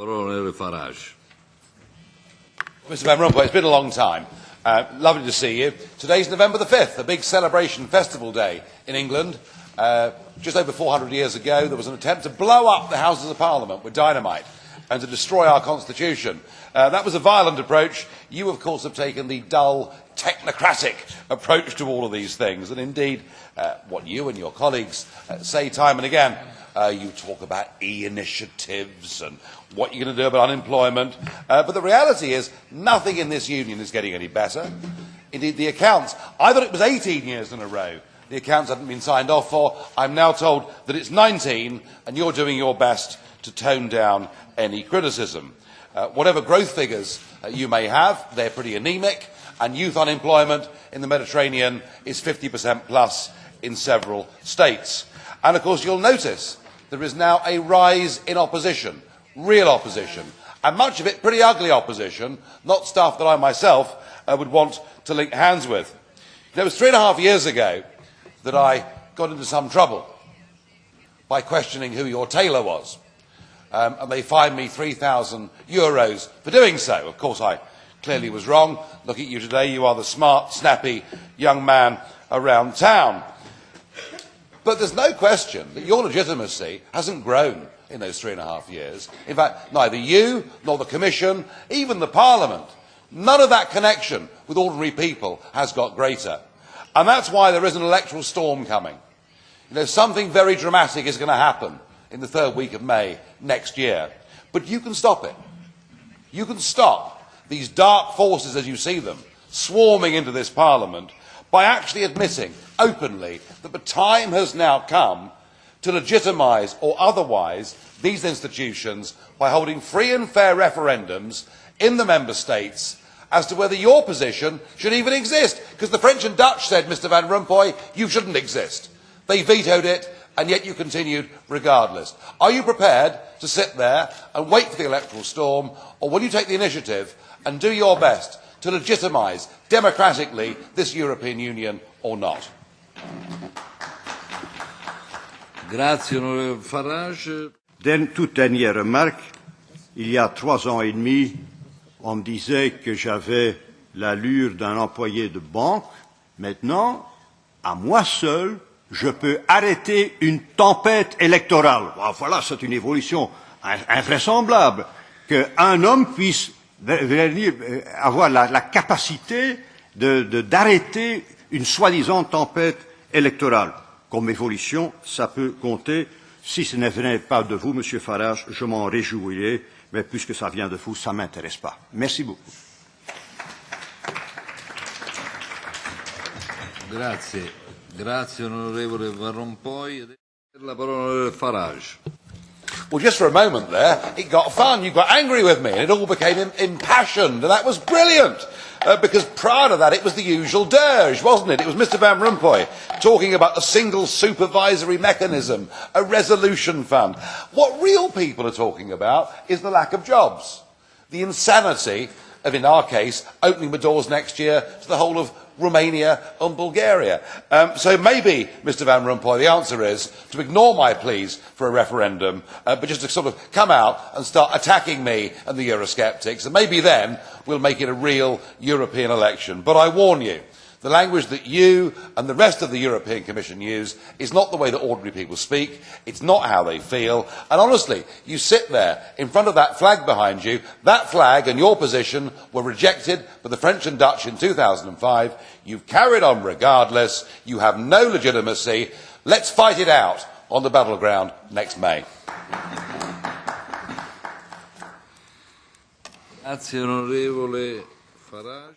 Farage. Mr. Van Rompuy, it's been a long time. Lovely to see you. Today's November the 5th, a big celebration festival day in England. Just over 400 years ago, there was an attempt to blow up the Houses of Parliament with dynamite and to destroy our constitution. That was a violent approach. You, of course, have taken the dull, technocratic approach to all of these things. And indeed, what you and your colleagues say time and again, you talk about e-initiatives and what you're going to do about unemployment. But the reality is, nothing in this union is getting any better. Indeed, the accounts, I thought it was 18 years in a row the accounts hadn't been signed off for. I'm now told that it's 19, and you're doing your best to tone down any criticism. Whatever growth figures you may have, they're pretty anemic, and youth unemployment in the Mediterranean is 50% plus in several states. And of course, you'll notice there is now a rise in opposition, real opposition, and much of it pretty ugly opposition, not stuff that I myself would want to link hands with. It was 3.5 years ago that I got into some trouble by questioning who your tailor was. And they fined me €3,000 for doing so. Of course, I clearly was wrong. Look at you today. You are the smart, snappy young man around town. But there's no question that your legitimacy hasn't grown in those 3.5 years. In fact, neither you nor the Commission, even the Parliament, none of that connection with ordinary people has got greater. And that's why there is an electoral storm coming. You know, something very dramatic is going to happen in the third week of May next year. But you can stop it. You can stop these dark forces, as you see them, swarming into this Parliament by actually admitting openly that the time has now come to legitimise or otherwise these institutions by holding free and fair referendums in the Member States as to whether your position should even exist. Because the French and Dutch said, Mr Van Rompuy, you shouldn't exist. They vetoed it, and yet you continued regardless. Are you prepared to sit there and wait for the electoral storm, or will you take the initiative and do your best to legitimise democratically this European Union or not? Grazie, onorevole Farage. Toute dernière remarque, il y a 3 ans et demi, on me disait que j'avais l'allure d'un employé de banque. Maintenant, à moi seul, je peux arrêter une tempête électorale. Voilà, c'est une évolution invraisemblable qu'un homme puisse avoir la capacité d'arrêter une soi-disant tempête électorale. Comme évolution, ça peut compter. Si ce ne venait pas de vous, Monsieur Farage, je m'en réjouirais, mais puisque ça vient de vous, ça ne m'intéresse pas. Merci beaucoup. Grazie. Grazie, onorevole Van Rompuy. La parola onorevole Farage. Well, just for a moment there, it got fun. You got angry with me, and it all became impassioned, and that was brilliant. Because prior to that, it was the usual dirge, wasn't it? It was Mr Van Rompuy talking about a single supervisory mechanism, a resolution fund. What real people are talking about is the lack of jobs, the insanity of, in our case, opening the doors next year to the whole of Romania and Bulgaria. So maybe, Mr Van Rompuy, the answer is to ignore my pleas for a referendum, but just to sort of come out and start attacking me and the Eurosceptics, and maybe then we'll make it a real European election. But I warn you, the language that you and the rest of the European Commission use is not the way that ordinary people speak, it's not how they feel, and honestly, you sit there in front of that flag behind you, that flag and your position were rejected by the French and Dutch in 2005, you've carried on regardless, you have no legitimacy, let's fight it out on the battleground next May. Grazie, onorevole Farage.